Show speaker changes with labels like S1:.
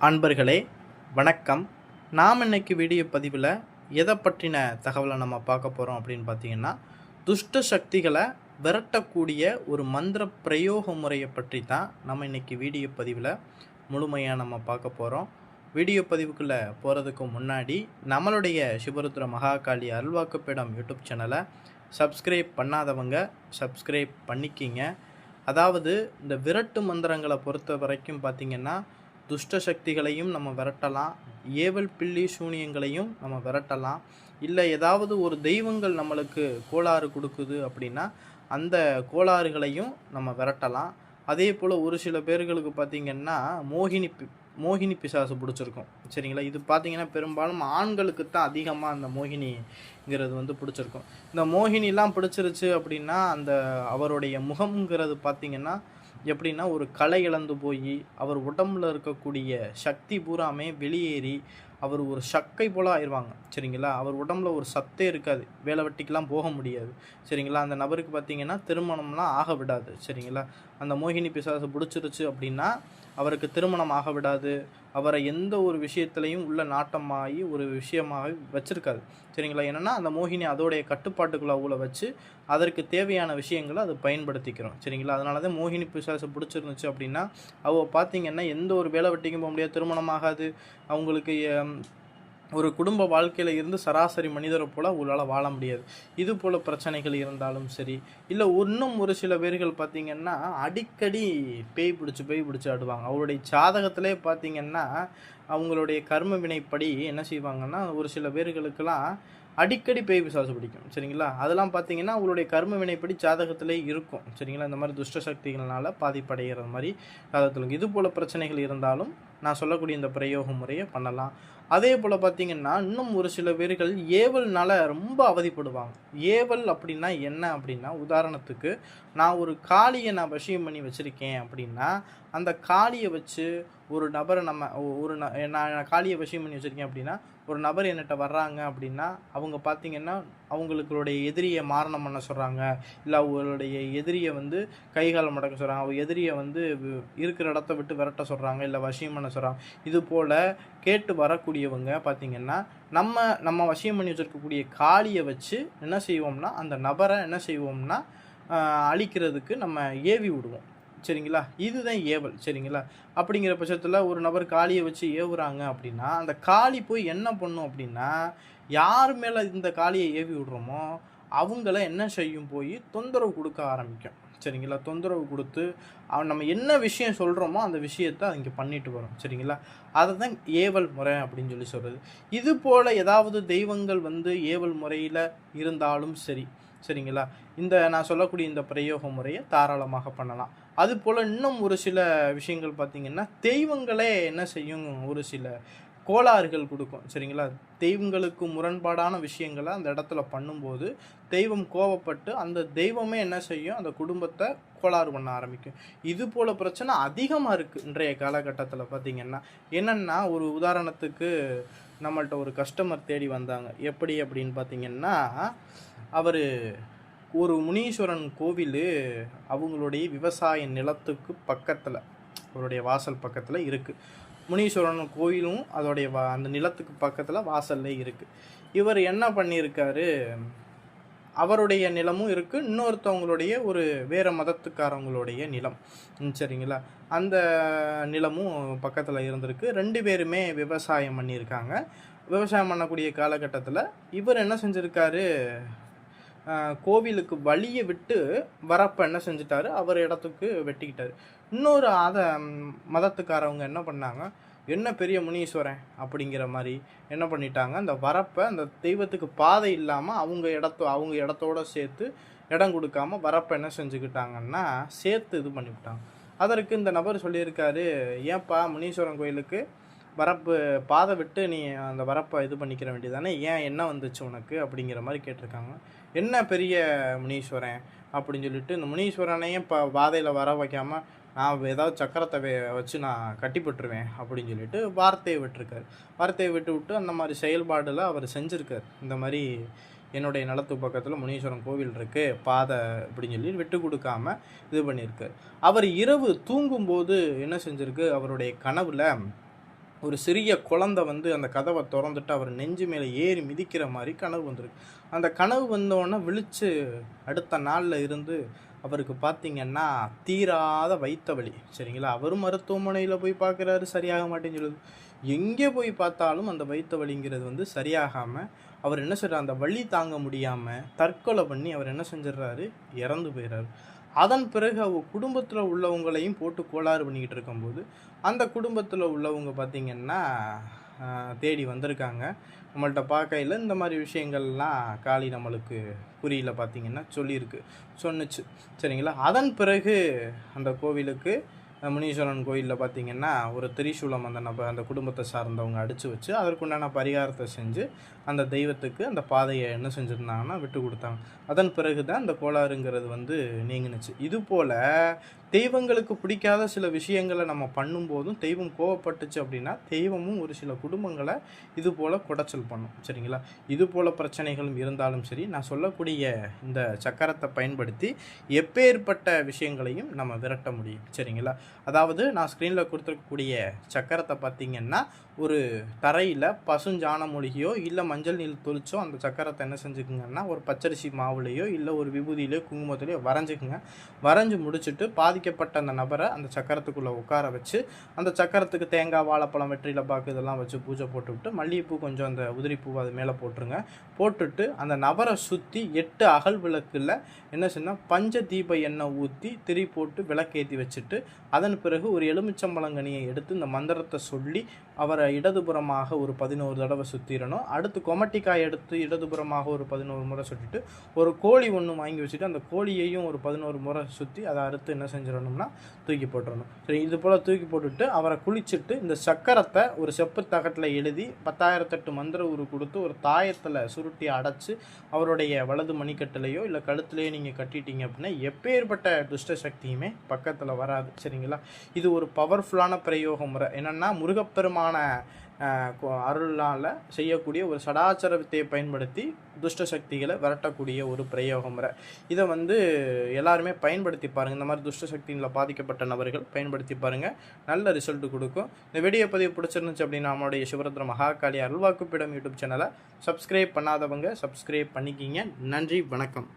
S1: அன்பர்களே வணக்கம். நாம் இன்னைக்கு வீடியோ பதிவில் எதை பற்றின தகவலை நம்ம பார்க்க போகிறோம் அப்படின்னு பார்த்தீங்கன்னா, துஷ்ட சக்திகளை விரட்டக்கூடிய ஒரு மந்திர பிரயோக முறையை பற்றி தான் நம்ம இன்னைக்கு வீடியோ பதிவில் முழுமையாக நம்ம பார்க்க போகிறோம். வீடியோ பதிவுக்குள்ளே போகிறதுக்கு முன்னாடி நம்மளுடைய சிவருத்ர மகாகாளி அருள்வாக்குப்பீடம் யூடியூப் சேனலை சப்ஸ்கிரைப் பண்ணாதவங்க சப்ஸ்கிரைப் பண்ணிக்கிங்க. அதாவது இந்த விரட்டு மந்திரங்களை பொறுத்த வரைக்கும் பார்த்திங்கன்னா, துஷ்ட சக்திகளையும் நம்ம விரட்டலாம், ஏவல் பில்லி சூனியங்களையும் நம்ம விரட்டலாம். இல்லை ஏதாவது ஒரு தெய்வங்கள் நம்மளுக்கு கோளாறு கொடுக்குது அப்படின்னா அந்த கோளாறுகளையும் நம்ம விரட்டலாம். அதே போல் ஒரு சில பேர்களுக்கு பார்த்திங்கன்னா மோகினி பிசாசு பிடிச்சிருக்கும், சரிங்களா. இது பார்த்திங்கன்னா பெரும்பாலும் ஆண்களுக்கு தான் அதிகமாக அந்த மோகினிங்கிறது பிடிச்சிருக்கும். இந்த மோகினிலாம் பிடிச்சிருச்சு அப்படின்னா அந்த அவருடைய முகம்ங்கிறது பார்த்திங்கன்னா எப்படின்னா ஒரு கலை இழந்து போய் அவர் உடம்புல இருக்கக்கூடிய சக்தி பூராமே வெளியேறி அவர் ஒரு சக்கை போல் ஆயிடுவாங்க, சரிங்களா. அவர் உடம்புல ஒரு சத்தே இருக்காது, வேலை வெட்டிக்கெலாம் போக முடியாது, சரிங்களா. அந்த நபருக்கு பார்த்திங்கன்னா திருமணம்லாம் ஆக விடாது, சரிங்களா. அந்த மோகினி பிசாசு பிடிச்சிருச்சு அப்படின்னா அவருக்கு திருமணம் ஆக விடாது, அவரை எந்த ஒரு விஷயத்துலையும் உள்ள நாட்டமாகி ஒரு விஷயமாக வச்சுருக்காது, சரிங்களா. என்னென்னா அந்த மோகினி அதோடைய கட்டுப்பாட்டுக்குள்ள அவளை வச்சு அதற்கு தேவையான விஷயங்களை அது பயன்படுத்திக்கிறோம், சரிங்களா. அதனால தான் மோகினி பிசாசு பிடிச்சிருந்துச்சு அப்படின்னா அவள் பார்த்திங்கன்னா எந்த ஒரு வேலை வெட்டிக்கும் போக முடியாது, திருமணம் ஆகாது, அவங்களுக்கு ஒரு குடும்ப வாழ்க்கையில் இருந்து சராசரி மனிதரை போல் அவங்களால் வாழ முடியாது. இது போல் பிரச்சனைகள் இருந்தாலும் சரி, இல்லை இன்னும் ஒரு சில பேர்கள் பார்த்திங்கன்னா அடிக்கடி பேய் பிடிச்சி ஆடுவாங்க. அவருடைய ஜாதகத்திலே பார்த்திங்கன்னா அவங்களுடைய கர்ம வினைப்படி என்ன செய்வாங்கன்னா ஒரு சில பேர்களுக்கெல்லாம் அடிக்கடி பேய் பிசாசு பிடிக்கும், சரிங்களா. அதெல்லாம் பார்த்திங்கன்னா அவங்களுடைய கர்ம வினைப்படி ஜாதகத்திலே இருக்கும், சரிங்களா. இந்த மாதிரி துஷ்ட சக்திகள்னால பாதிப்படைகிற மாதிரி ஜாதகத்தில் இது போல் பிரச்சனைகள் இருந்தாலும் நான் சொல்லக்கூடிய இந்த பிரயோக முறையை பண்ணலாம். அதே போல் பார்த்திங்கன்னா இன்னும் ஒரு சில பேர்கள் ஏவல்னால ரொம்ப அவதிப்படுவாங்க. ஏவல் அப்படின்னா என்ன அப்படின்னா, உதாரணத்துக்கு நான் ஒரு காளியை நான் வசியம் பண்ணி வச்சுருக்கேன் அப்படின்னா அந்த காளியை வச்சு ஒரு நபரை நான் காளியை வசியம் பண்ணி வச்சுருக்கேன் அப்படின்னா ஒரு நபர் என்கிட்ட வர்றாங்க அப்படின்னா அவங்க பார்த்திங்கன்னா அவங்களுடைய எதிரியை மாரணம் பண்ண சொல்கிறாங்க, இல்லை அவங்களுடைய எதிரியை கைகாலம் மடக்க சொல்கிறாங்க, அவங்க எதிரியை இருக்கிற இடத்த விட்டு விரட்ட சொல்கிறாங்க, இல்லை வசியம் பண்ண சொல்கிறாங்க. இது போல் கேட்டு வரக்கூடியவங்க பார்த்திங்கன்னா நம்ம வசியம் பண்ணி வச்சுருக்கக்கூடிய காளியை வச்சு என்ன செய்வோம்னா அந்த நபரை என்ன செய்வோம்னா அழிக்கிறதுக்கு நம்ம ஏவி விடுவோம், சரிங்களா. இதுதான் ஏவல், சரிங்களா. அப்படிங்கிற பட்சத்தில் ஒரு நபர் காளியை வச்சு ஏவுறாங்க அப்படின்னா அந்த காளி போய் என்ன பண்ணும் அப்படின்னா யார் மேலே இந்த காளியை ஏவி விடுறோமோ அவங்கள என்ன செய்யும், போய் தொந்தரவு கொடுக்க ஆரம்பிக்கும், சரிங்களா. தொந்தரவு கொடுத்து நம்ம என்ன விஷயம் சொல்கிறோமோ அந்த விஷயத்தை அங்கே பண்ணிட்டு வரும், சரிங்களா. அதை தான் ஏவல் முறை அப்படின்னு சொல்லி சொல்கிறது. இது போல் ஏதாவது தெய்வங்கள் ஏவல் முறையில் இருந்தாலும் சரி, சரிங்களா, இந்த நான் சொல்லக்கூடிய இந்த பிரயோக முறையை தாராளமாக பண்ணலாம். அதுபோல் இன்னும் ஒரு சில விஷயங்கள் பார்த்திங்கன்னா தெய்வங்களே என்ன செய்யும், ஒரு சில கோளாறுகள் கொடுக்கும், சரிங்களா. தெய்வங்களுக்கு முரண்பாடான விஷயங்களை அந்த இடத்துல பண்ணும்போது தெய்வம் கோபப்பட்டு அந்த தெய்வமே என்ன செய்யும், அந்த குடும்பத்தை கோளாறு பண்ண ஆரம்பிக்கும். இது போல் பிரச்சனை அதிகமாக இருக்குது இன்றைய காலகட்டத்தில் பார்த்திங்கன்னா. என்னென்னா ஒரு உதாரணத்துக்கு நம்மள்கிட்ட ஒரு கஸ்டமர் தேடி வந்தாங்க. எப்படி அப்படின்னு பார்த்திங்கன்னா அவர் ஒரு முனீஸ்வரன் கோவில் அவங்களுடைய விவசாய நிலத்துக்கு பக்கத்தில் அவருடைய வாசல் பக்கத்தில் இருக்குது. முனீஸ்வரன் கோவிலும் அதோடைய அந்த நிலத்துக்கு பக்கத்தில் வாசல்லே இருக்குது. இவர் என்ன பண்ணியிருக்காரு, அவருடைய நிலமும் இருக்குது, இன்னொருத்தவங்களுடைய ஒரு வேறு மதத்துக்காரவங்களுடைய நிலம், சரிங்களா. அந்த நிலமும் பக்கத்தில் இருந்திருக்கு. 2 பேருமே விவசாயம் பண்ணியிருக்காங்க. விவசாயம் பண்ணக்கூடிய காலகட்டத்தில் இவர் என்ன செஞ்சுருக்காரு, கோவிலுக்கு வழியை விட்டு வரப்போ என்ன செஞ்சிட்டாரு, அவர் இடத்துக்கு வெட்டிக்கிட்டார். இன்னொரு மதத்துக்காரவங்க என்ன பண்ணாங்க, என்ன பெரிய முனீஸ்வரன் அப்படிங்கிற மாதிரி என்ன பண்ணிட்டாங்க, அந்த வரப்பை அந்த தெய்வத்துக்கு பாதை இல்லாமல் அவங்க இடத்தோடு சேர்த்து இடம் கொடுக்காம வரப்பை என்ன செஞ்சுக்கிட்டாங்கன்னா சேர்த்து இது பண்ணிவிட்டாங்க. அதற்கு இந்த நபர் சொல்லியிருக்காரு, ஏன்ப்பா முனீஸ்வரன் கோயிலுக்கு வரப்பு பாதை விட்டு நீ அந்த வரப்பை இது பண்ணிக்கிற வேண்டியதானே, ஏன் என்ன வந்துச்சு உனக்கு அப்படிங்கிற மாதிரி கேட்டிருக்காங்க. என்ன பெரிய முனீஸ்வரன் அப்படின்னு சொல்லிட்டு இந்த முனீஸ்வரனையும் பாதையில் வர வைக்காமல் நான் ஏதாவது சக்கரத்தை வச்சு நான் கட்டிப்பட்டுருவேன் அப்படின்னு சொல்லிட்டு வார்த்தையை விட்டுருக்காரு. வார்த்தையை விட்டு அந்த மாதிரி செயல்பாடில் அவர் செஞ்சுருக்கார். இந்த மாதிரி என்னுடைய நிலத்து பக்கத்தில் முனீஸ்வரன் கோவில் இருக்குது பாதை அப்படின்னு சொல்லி விட்டு கொடுக்காம இது பண்ணியிருக்கார். அவர் இரவு தூங்கும்போது என்ன செஞ்சுருக்கு, அவருடைய கனவில் ஒரு சிறிய குழந்தை வந்து அந்த கதவை திறந்துட்டு அவர் நெஞ்சு மேலே ஏறி மிதிக்கிற மாதிரி கனவு வந்திருக்கு. அந்த கனவு வந்தோடனே விழித்து அடுத்த நாளில் இருந்து அவருக்கு பார்த்திங்கன்னா தீராத வயிற்று வலி. சரிங்களா, அவரும் மருத்துவமனையில் போய் பார்க்குறாரு, சரியாக மாட்டேன்னு சொல்லுது. எங்கே போய் பார்த்தாலும் அந்த வயிற்று வலிங்கிறது வந்து சரியாகாமல் அவர் என்ன செய்கிறார், அந்த வலி தாங்க முடியாமல் தற்கொலை பண்ணி அவர் என்ன செஞ்சிடறாரு, இறந்து போயிடுறாரு. அதன் பிறகு அவங்க குடும்பத்தில் உள்ளவங்களையும் போட்டு கோளாறு பண்ணிக்கிட்டு இருக்கும்போது அந்த குடும்பத்தில் உள்ளவங்க பார்த்திங்கன்னா தேடி வந்திருக்காங்க. நம்மள்கிட்ட பார்க்கையில் இந்த மாதிரி விஷயங்கள்லாம் காளி நம்மளுக்கு குறியில் பார்த்திங்கன்னா சொன்னுச்சு. சரிங்களா, அதன் பிறகு அந்த கோவிலுக்கு முனீஸ்வரன் கோயிலில் பார்த்திங்கன்னா ஒரு திரிசூலம் அந்த குடும்பத்தை சார்ந்தவங்க அடித்து வச்சு அதற்குண்டான பரிகாரத்தை செஞ்சு அந்த தெய்வத்துக்கு அந்த பாதையை என்ன செஞ்சுருந்தாங்கன்னா விட்டு கொடுத்தாங்க. அதன் பிறகு தான் அந்த கோளாறுங்கிறது வந்து நீங்கினுச்சு. இது போல் தெய்வங்களுக்கு பிடிக்காத சில விஷயங்களை நம்ம பண்ணும்போதும் தெய்வம் கோவப்பட்டுச்சு அப்படின்னா தெய்வமும் ஒரு சில குடும்பங்களை இது போல் குடைச்சல் பண்ணும். சரிங்களா, இது போல் பிரச்சனைகளும் இருந்தாலும் சரி, நான் சொல்லக்கூடிய இந்த சக்கரத்தை பயன்படுத்தி எப்பேற்பட்ட விஷயங்களையும் நம்ம விரட்ட முடியும். சரிங்களா, அதாவது நான் ஸ்க்ரீனில் கொடுத்துருக்கக்கூடிய சக்கரத்தை பார்த்திங்கன்னா ஒரு தரையில் பசுஞ்சாண மூலிகையோ இல்லை மஞ்சள் நீர் தொளிச்சோ அந்த சக்கரத்தை என்ன செஞ்சுக்குங்கன்னா ஒரு பச்சரிசி மாவுலேயோ இல்லை ஒரு விபூதியிலையோ குங்குமத்திலையோ வரைஞ்சிக்குங்க. வரைஞ்சி முடிச்சுட்டு பாதிக்கப்பட்ட அந்த நபரை அந்த சக்கரத்துக்குள்ளே உட்கார வச்சு அந்த சக்கரத்துக்கு தேங்காய், வாழைப்பழம், வெற்றிலை பாக்கு இதெல்லாம் வச்சு பூஜை போட்டுவிட்டு மல்லிகைப்பூ கொஞ்சம் அந்த உதிரிப்பூ அது மேலே போட்டுருங்க. போட்டுட்டு அந்த நபரை சுற்றி 8 அகல் விளக்கில் என்ன செய்யணும், பஞ்ச தீப எண்ணெய் ஊற்றி திரி போட்டு விளக்கேற்றி வச்சுட்டு அதன் பிறகு ஒரு எலுமிச்சம்பழங்கனியை எடுத்து இந்த மந்திரத்தை சொல்லி அவரை இடதுபுறமாக ஒரு 11 தடவை சுற்றிடணும். அடுத்து கொமட்டிக்காய் எடுத்து இடதுபுறமாக ஒரு 11 முறை சுற்றிட்டு ஒரு கோழி ஒன்று வாங்கி வச்சுட்டு அந்த கோழியையும் ஒரு 11 முறை சுற்றி அதை அறுத்து என்ன செஞ்சிடணும்னா தூக்கி போட்டுடணும். சரி, இது போல் தூக்கி போட்டுட்டு அவரை குளிச்சுட்டு இந்த சக்கரத்தை ஒரு செப்பு தகட்டில் எழுதி 10,008 மந்திர உரு கொடுத்து ஒரு தாயத்தில் சுருட்டி அடைச்சி அவருடைய வலது மணிக்கட்டிலையோ இல்லை கழுத்துலையோ நீங்கள் கட்டிட்டீங்க அப்படின்னா எப்பேற்பட்ட துஷ்ட சக்தியுமே பக்கத்தில் வராது. சரிங்களா, இது ஒரு பவர்ஃபுல்லான பிரயோக முறை. என்னென்னா முருகப்பெருமான அருளால் செய்யக்கூடிய ஒரு சடாச்சர வித்தையை பயன்படுத்தி துஷ்ட சக்திகளை விரட்டக்கூடிய ஒரு பிரயோக முறை. இதை வந்து எல்லாருமே பயன்படுத்தி பாருங்கள். இந்த மாதிரி துஷ்ட சக்திகளில் பாதிக்கப்பட்ட நபர்கள் பயன்படுத்தி பாருங்கள், நல்ல ரிசல்ட் கொடுக்கும். இந்த வீடியோ பதிவு பிடிச்சிருந்துச்சு அப்படின்னா நம்மளுடைய சிவருத்ர மகாகாளி அருள்வாக்குப்பிடம் யூடியூப் சேனலை சப்ஸ்கிரைப் பண்ணாதவங்க சப்ஸ்கிரைப் பண்ணிக்கிங்க. நன்றி, வணக்கம்.